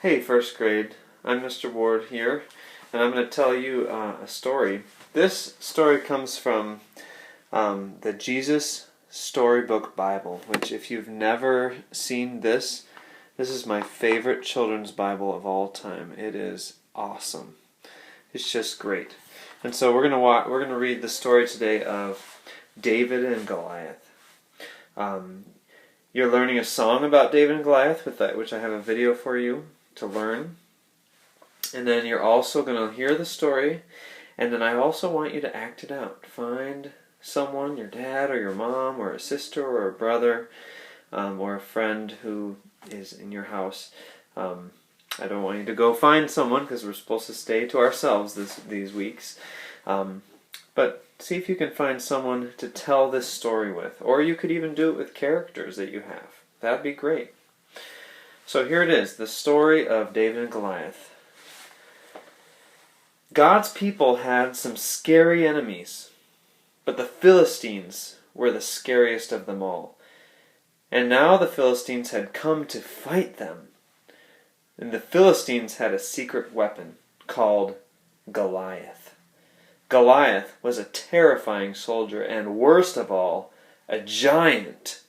Hey, first grade. I'm Mr. Ward here, and I'm going to tell you a story. This story comes from the Jesus Storybook Bible, which if you've never seen this is my favorite children's Bible of all time. It is awesome. It's just great. And so we're going to read the story today of David and Goliath. You're learning a song about David and Goliath, which I have a video for you to learn. And then you're also going to hear the story, and then I also want you to act it out. Find someone, your dad or your mom or a sister or a brother or a friend who is in your house. I don't want you to go find someone because we're supposed to stay to ourselves these weeks. But see if you can find someone to tell this story with. Or you could even do it with characters that you have. That'd be great. So here it is, the story of David and Goliath. God's people had some scary enemies, but the Philistines were the scariest of them all. And now the Philistines had come to fight them. And the Philistines had a secret weapon called Goliath. Goliath was a terrifying soldier, and worst of all, a giant.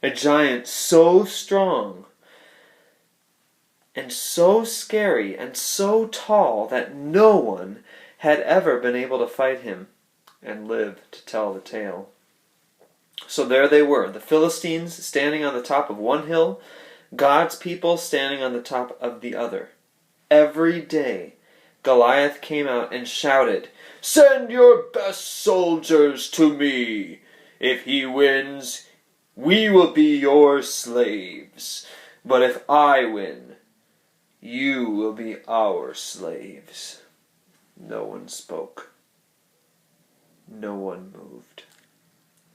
A giant so strong and so scary and so tall that no one had ever been able to fight him and live to tell the tale. So there they were, the Philistines standing on the top of one hill, God's people standing on the top of the other. Every day, Goliath came out and shouted, "Send your best soldiers to me. If he wins, we will be your slaves. But if I win, you will be our slaves." No one spoke. No one moved.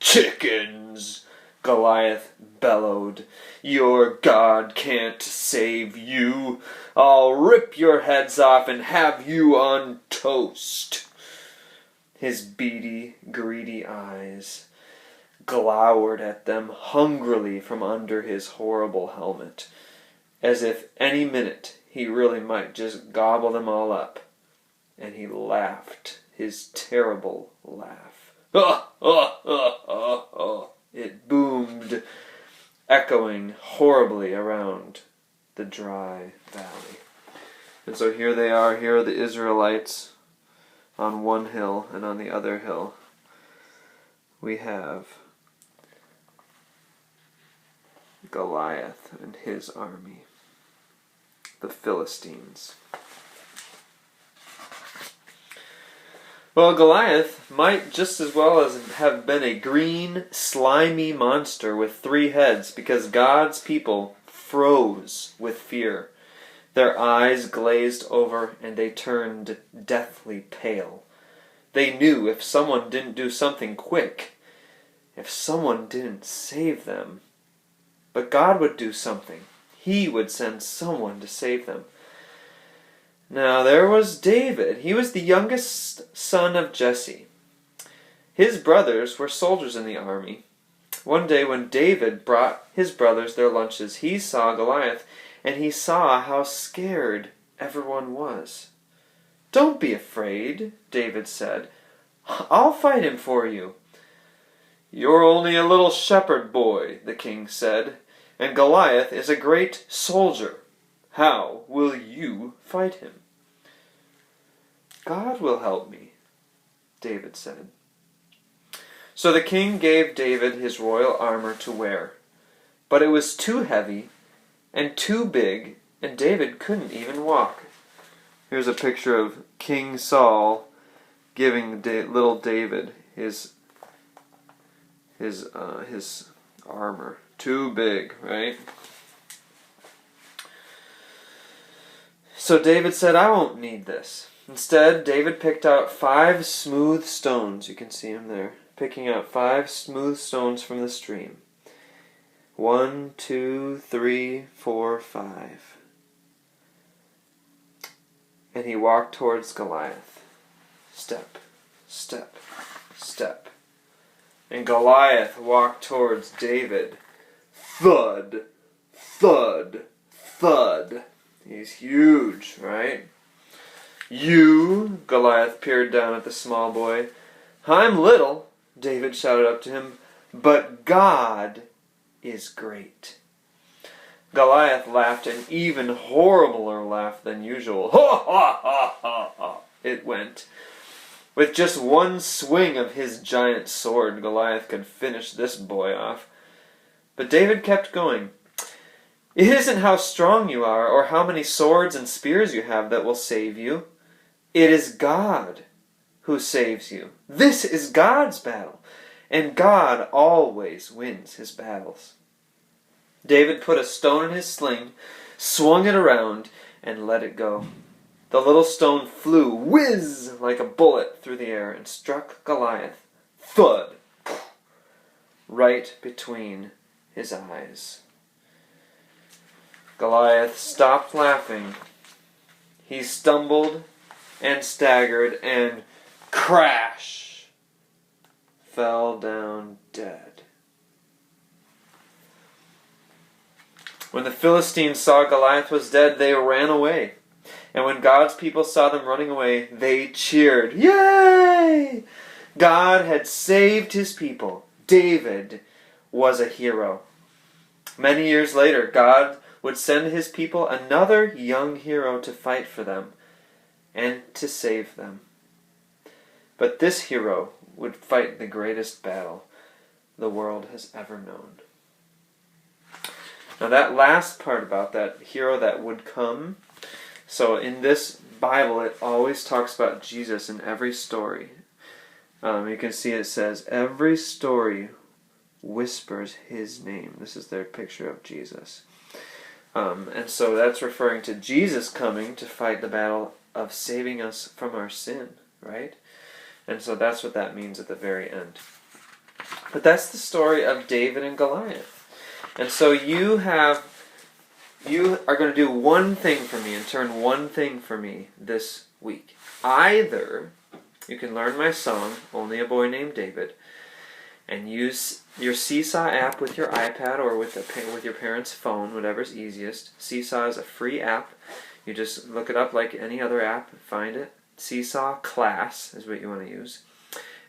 "Chickens!" Goliath bellowed. "Your God can't save you. I'll rip your heads off and have you on toast." His beady, greedy eyes glowered at them hungrily from under his horrible helmet, as if any minute he really might just gobble them all up. And he laughed his terrible laugh. "Ha, ha, ha, ha, ha." It boomed, echoing horribly around the dry valley. And so here they are, here are the Israelites on one hill, and on the other hill we have Goliath and his army, the Philistines. Well, Goliath might just as well as have been a green, slimy monster with 3 heads, because God's people froze with fear. Their eyes glazed over and they turned deathly pale. They knew if someone didn't do something quick, if someone didn't save them, but God would do something. He would send someone to save them. Now there was David. He was the youngest son of Jesse. His brothers were soldiers in the army. One day when David brought his brothers their lunches, he saw Goliath, and he saw how scared everyone was. "Don't be afraid," David said. "I'll fight him for you." "You're only a little shepherd boy," the king said, "and Goliath is a great soldier. How will you fight him?" "God will help me," David said. So the king gave David his royal armor to wear, but it was too heavy and too big, and David couldn't even walk. Here's a picture of King Saul giving little David his armor. Too big, right? So David said, "I won't need this." Instead, David picked out 5 smooth stones. You can see him there. Picking out 5 smooth stones from the stream. 1, 2, 3, 4, 5. And he walked towards Goliath. Step, step, step. And Goliath walked towards David. Thud, thud, thud. He's huge, right? "You," Goliath peered down at the small boy. "I'm little," David shouted up to him, "but God is great." Goliath laughed an even horribler laugh than usual. "Ha ha ha ha ha!" it went. With just one swing of his giant sword, Goliath could finish this boy off. But David kept going. "It isn't how strong you are or how many swords and spears you have that will save you. It is God who saves you. This is God's battle, and God always wins his battles." David put a stone in his sling, swung it around, and let it go. The little stone flew, whiz, like a bullet through the air and struck Goliath, thud, right between his eyes. Goliath stopped laughing. He stumbled and staggered and crash fell down dead. When the Philistines saw Goliath was dead, they ran away. And when God's people saw them running away, they cheered. Yay! God had saved his people. David was a hero. Many years later, God would send his people another young hero to fight for them and to save them. But this hero would fight the greatest battle the world has ever known. Now that last part about that hero that would come, so in this Bible it always talks about Jesus in every story. You can see it says, every story whispers his name. This is their picture of Jesus. And so that's referring to Jesus coming to fight the battle of saving us from our sin, right? And so that's what that means at the very end. But that's the story of David and Goliath. And so you are going to do one thing for me and turn one thing for me this week. Either you can learn my song, Only a Boy Named David, and use your Seesaw app with your iPad or with your parents' phone, whatever's easiest. Seesaw is a free app. You just look it up like any other app, find it. Seesaw Class is what you want to use.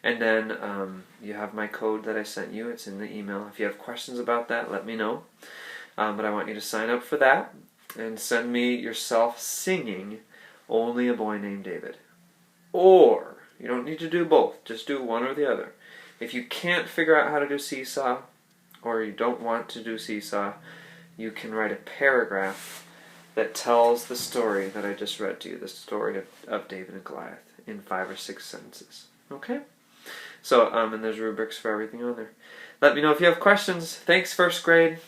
And then you have my code that I sent you. It's in the email. If you have questions about that, let me know. But I want you to sign up for that and send me yourself singing Only a Boy Named David. Or, you don't need to do both. Just do one or the other. If you can't figure out how to do Seesaw, or you don't want to do Seesaw, you can write a paragraph that tells the story that I just read to you, the story of David and Goliath, in 5 or 6 sentences. Okay? So, and there's rubrics for everything on there. Let me know if you have questions. Thanks, first grade.